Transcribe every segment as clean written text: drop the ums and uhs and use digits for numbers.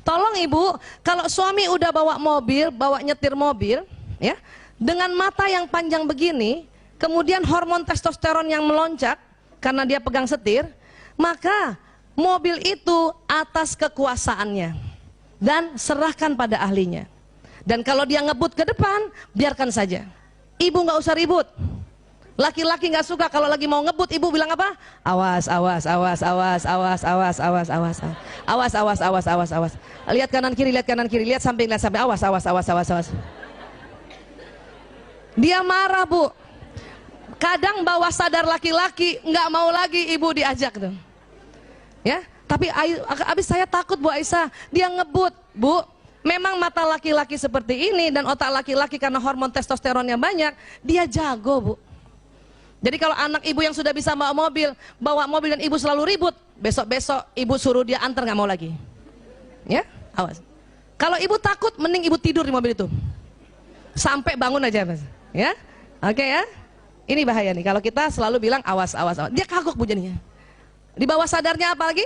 Tolong ibu, kalau suami udah bawa mobil, bawa nyetir mobil, ya, dengan mata yang panjang begini, kemudian hormon testosteron yang melonjak karena dia pegang setir, maka mobil itu atas kekuasaannya dan serahkan pada ahlinya. Dan kalau dia ngebut ke depan, biarkan saja. Ibu nggak usah ribut. Laki-laki nggak suka kalau lagi mau ngebut, ibu bilang apa? Awas, awas, awas, awas, awas, awas, awas, awas, awas, awas, awas, awas, awas. Lihat kanan kiri, lihat kanan kiri, lihat samping, awas, awas, awas, awas, awas. Dia marah, Bu. Kadang bawah sadar laki-laki nggak mau lagi ibu diajak tuh. Ya, tapi abis saya takut Bu Aisyah, dia ngebut, Bu. Memang mata laki-laki seperti ini dan otak laki-laki karena hormon testosteronnya banyak, dia jago, Bu. Jadi kalau anak ibu yang sudah bisa bawa mobil dan ibu selalu ribut, besok-besok ibu suruh dia antar nggak mau lagi. Ya, awas. Kalau ibu takut, mending ibu tidur di mobil itu. Sampai bangun aja, Mas. Ya, oke ya. Ini bahaya nih, kalau kita selalu bilang awas, awas, awas. Dia kagok Bu jadinya. Di bawah sadarnya apa lagi?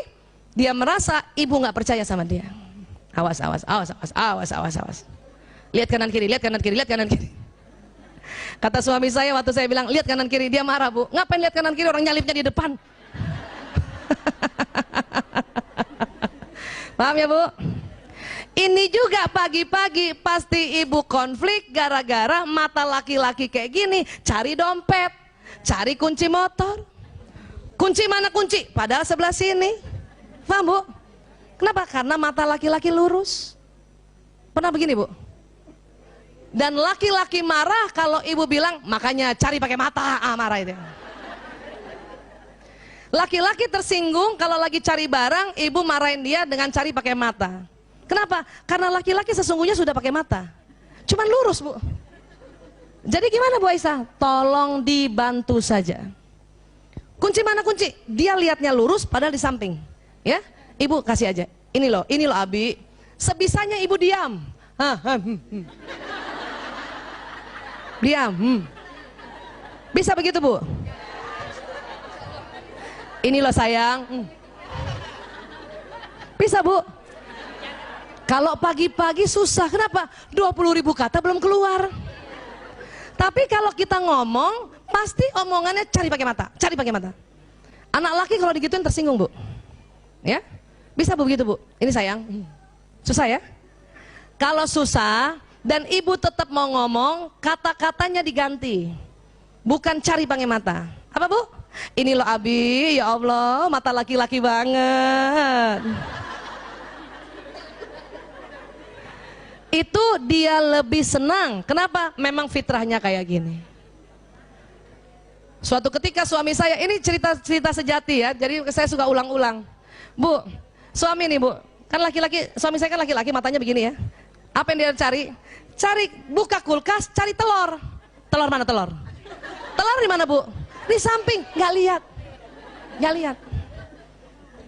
Dia merasa ibu nggak percaya sama dia. Awas, awas, awas, awas, awas, awas, awas. Lihat kanan kiri, lihat kanan kiri, lihat kanan kiri. Kata suami saya waktu saya bilang lihat kanan kiri, dia marah, Bu. Ngapain lihat kanan kiri, orang nyalipnya di depan. Paham ya, Bu? Ini juga pagi-pagi pasti ibu konflik gara-gara mata laki-laki kayak gini, cari dompet, cari kunci motor. Kunci mana kunci? Padahal sebelah sini. Paham, Bu? Kenapa? Karena mata laki-laki lurus. Pernah begini, Bu? Dan laki-laki marah kalau ibu bilang makanya cari pakai mata, marah itu. Laki-laki tersinggung kalau lagi cari barang, ibu marahin dia dengan cari pakai mata. Kenapa? Karena laki-laki sesungguhnya sudah pakai mata, cuman lurus, Bu. Jadi gimana Bu Aisyah? Tolong dibantu saja. Kunci mana kunci? Dia lihatnya lurus padahal di samping. Ya, ibu kasih aja. Ini loh Abi. Sebisanya ibu diam. Diam. Bisa begitu, Bu? Ini loh sayang. Bisa, Bu? Kalau pagi-pagi susah, kenapa? 20.000 kata belum keluar. Tapi kalau kita ngomong, pasti omongannya cari pakai mata, cari pakai mata. Anak laki kalau digituin tersinggung, Bu. Ya? Bisa, Bu, begitu, Bu? Ini sayang. Susah ya? Kalau susah dan ibu tetap mau ngomong, kata-katanya diganti. Bukan cari pakai mata. Apa, Bu? Ini loh Abi, ya Allah, mata laki-laki banget. Itu dia lebih senang. Kenapa? Memang fitrahnya kayak gini. Suatu ketika suami saya, ini cerita sejati ya, jadi saya suka ulang-ulang. Bu, suami nih, Bu, kan laki-laki, suami saya kan laki-laki, matanya begini ya. Apa yang dia cari? Cari, buka kulkas, cari telur. Telur mana telur? Telur di mana, Bu? Di samping, nggak lihat. Nggak lihat.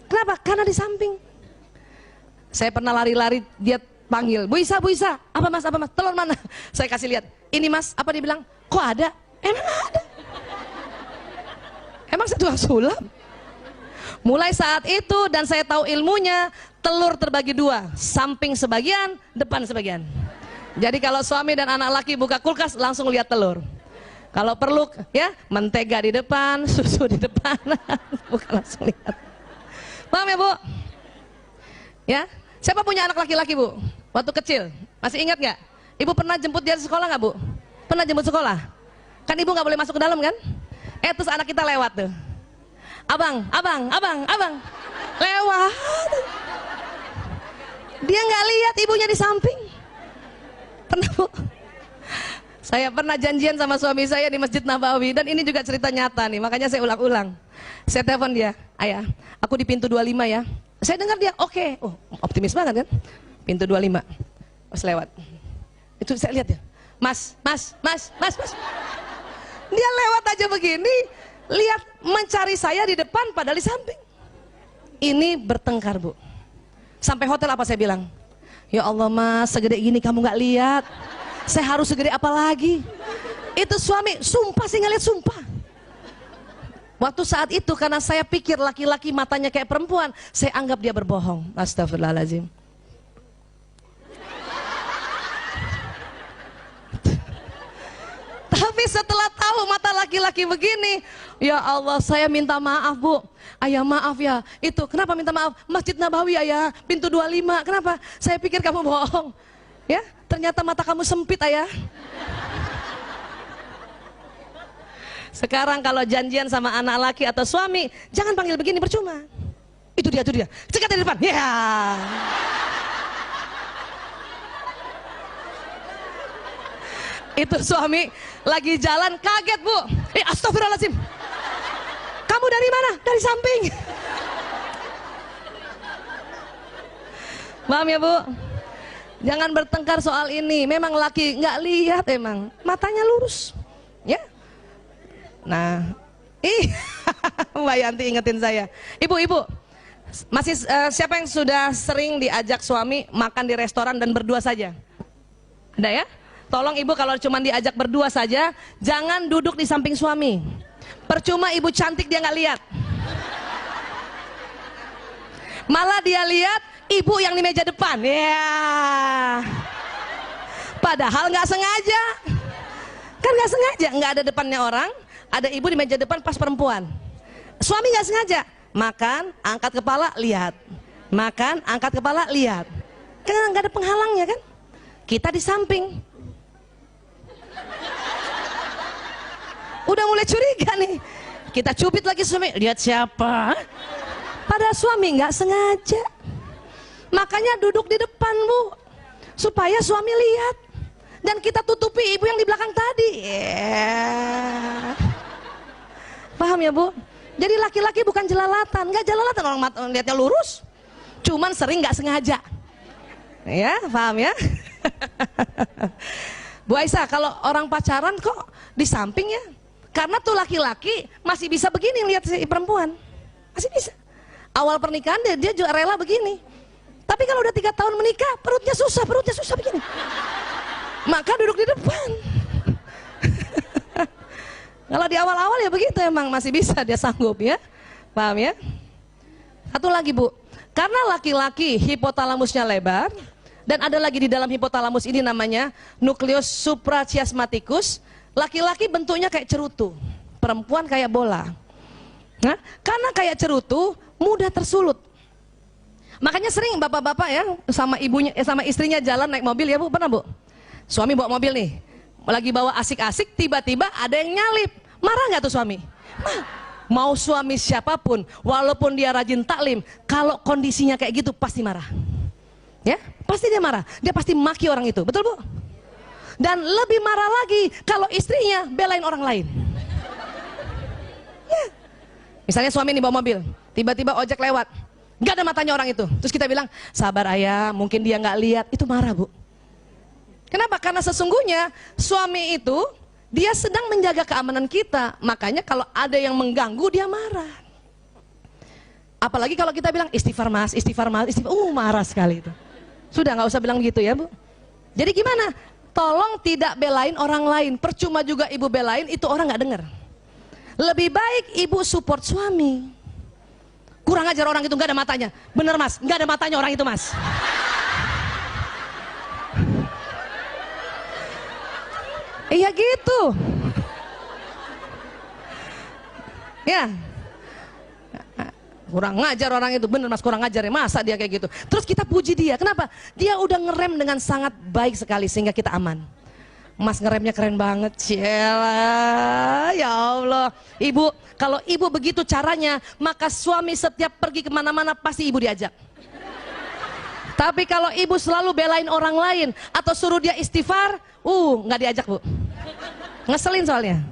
Kenapa? Karena di samping. Saya pernah lari-lari, dia panggil, Bu Isa, apa mas, telur mana? Saya kasih lihat, ini mas, apa dia bilang? Kok ada? Emang ada? Emang saya tukang sulap? Mulai saat itu dan saya tahu ilmunya, telur terbagi dua, samping sebagian, depan sebagian. Jadi kalau suami dan anak laki buka kulkas, langsung lihat telur. Kalau perlu ya, mentega di depan, susu di depan, bukan langsung lihat. Paham ya, Bu? Ya, siapa punya anak laki-laki, Bu? Waktu kecil, masih ingat nggak? Ibu pernah jemput dia di sekolah nggak, Bu? Pernah jemput sekolah? Kan ibu nggak boleh masuk ke dalam kan? Terus anak kita lewat tuh. Abang, lewat. Dia nggak lihat ibunya di samping. Pernah, Bu? Saya pernah janjian sama suami saya di Masjid Nabawi, dan ini juga cerita nyata nih, makanya saya ulang-ulang. Saya telepon dia, ayah, aku di pintu 25 ya. Saya dengar dia, oke. Oh, optimis banget kan? Pintu 25, pas lewat. Itu saya lihat ya, mas. Dia lewat aja begini, lihat mencari saya di depan padahal di samping. Ini bertengkar, Bu. Sampai hotel apa saya bilang? Ya Allah mas, segede gini kamu nggak lihat. Saya harus segede apa lagi? Itu suami, sumpah saya nggak lihat, sumpah. Waktu saat itu karena saya pikir laki-laki matanya kayak perempuan, saya anggap dia berbohong. Astagfirullahaladzim. Tapi setelah tahu mata laki-laki begini, ya Allah, saya minta maaf Bu. Ayah maaf ya, itu kenapa minta maaf? Masjid Nabawi ayah, pintu 25, kenapa? Saya pikir kamu bohong. Ya, ternyata mata kamu sempit ayah. Sekarang kalau janjian sama anak laki atau suami, jangan panggil begini, percuma. Itu dia, cekat dari depan. Ya. Itu suami lagi jalan kaget Bu. Astagfirullahaladzim. Kamu dari mana? Dari samping. Paham ya Bu? Jangan bertengkar soal ini. Memang laki nggak lihat emang. Matanya lurus. Ya. Nah. Mbak Yanti ingetin saya. Ibu. Masih siapa yang sudah sering diajak suami makan di restoran dan berdua saja? Ada ya? Tolong ibu kalau cuma diajak berdua saja, jangan duduk di samping suami. Percuma ibu cantik dia nggak lihat. Malah dia lihat ibu yang di meja depan. Ya. Padahal nggak sengaja. Kan nggak sengaja, nggak ada depannya orang, ada ibu di meja depan pas perempuan. Suami nggak sengaja. Makan, angkat kepala, lihat. Makan, angkat kepala, lihat. Kan nggak ada penghalangnya kan? Kita di samping. Udah mulai curiga nih. Kita cubit lagi suami, lihat siapa? Padahal suami nggak sengaja. Makanya duduk di depan Bu, supaya suami lihat. Dan kita tutupi ibu yang di belakang tadi. Paham ya Bu? Jadi laki-laki bukan jelalatan, nggak jelalatan orang lihatnya lurus. Cuman sering nggak sengaja. Ya, paham ya? Bu Aisyah, kalau orang pacaran kok di samping ya? Karena tuh laki-laki masih bisa begini lihat si perempuan, masih bisa. Awal pernikahan dia juga rela begini. Tapi kalau udah 3 tahun menikah, perutnya susah begini. Maka duduk di depan. Kalau di awal-awal ya begitu emang masih bisa dia sanggup ya, paham ya? Satu lagi Bu, karena laki-laki hipotalamusnya lebar. Dan ada lagi di dalam hipotalamus ini namanya nukleus suprachiasmaticus. Laki-laki bentuknya kayak cerutu, perempuan kayak bola. Nah, karena kayak cerutu mudah tersulut. Makanya sering bapak-bapak ya sama ibunya sama istrinya jalan naik mobil ya Bu, pernah Bu? Suami bawa mobil nih, lagi bawa asik-asik, tiba-tiba ada yang nyalip. Marah nggak tuh suami? Mau suami siapapun, walaupun dia rajin taklim, kalau kondisinya kayak gitu pasti marah. Ya, pasti dia marah. Dia pasti maki orang itu, betul Bu? Dan lebih marah lagi kalau istrinya belain orang lain. Ya. Misalnya suami nih bawa mobil, tiba-tiba ojek lewat, nggak ada matanya orang itu. Terus kita bilang, sabar ayah, mungkin dia nggak lihat. Itu marah Bu. Kenapa? Karena sesungguhnya suami itu dia sedang menjaga keamanan kita. Makanya kalau ada yang mengganggu dia marah. Apalagi kalau kita bilang istighfar mas, marah sekali itu. Sudah nggak usah bilang gitu ya Bu. Jadi gimana? Tolong tidak belain orang lain. Percuma juga ibu belain, itu orang nggak dengar. Lebih baik ibu support suami. Kurang ajar orang itu, nggak ada matanya. Bener mas, nggak ada matanya orang itu mas. Iya gitu. Ya. Kurang ngajar orang itu, bener mas, kurang ngajar ya, masa dia kayak gitu. Terus kita puji dia, kenapa? Dia udah ngerem dengan sangat baik sekali sehingga kita aman. Mas ngeremnya keren banget, Ciela, ya Allah. Ibu, kalau ibu begitu caranya, maka suami setiap pergi kemana-mana pasti ibu diajak. Tapi kalau ibu selalu belain orang lain atau suruh dia istighfar, nggak diajak Bu. Ngeselin soalnya.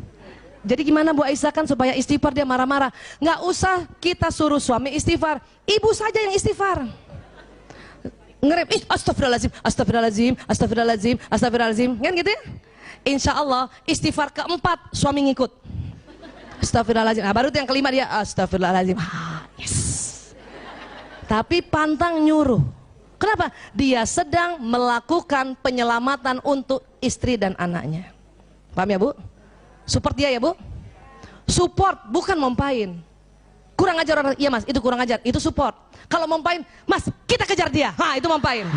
Jadi gimana Bu Aisyah kan supaya istighfar dia marah-marah? Nggak usah kita suruh suami istighfar, ibu saja yang istighfar. Ngerem, astagfirullahaladzim, kan gitu ya? Insya Allah istighfar keempat suami ngikut. Astagfirullahaladzim, nah, baru itu yang kelima dia astagfirullahaladzim. Yes. Tapi pantang nyuruh. Kenapa? Dia sedang melakukan penyelamatan untuk istri dan anaknya. Paham ya Bu? Support dia ya Bu. Support bukan mompain. Kurang ajar orang, iya mas, itu kurang ajar, itu support. Kalau mompain, mas kita kejar dia, itu mompain.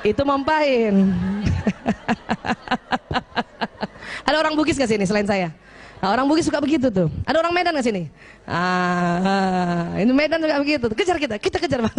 Itu mompain. Ada orang Bugis nggak sini selain saya? Nah, orang Bugis suka begitu tuh. Ada orang Medan nggak sini? Ini Medan juga begitu. Kejar kita kejar Mas.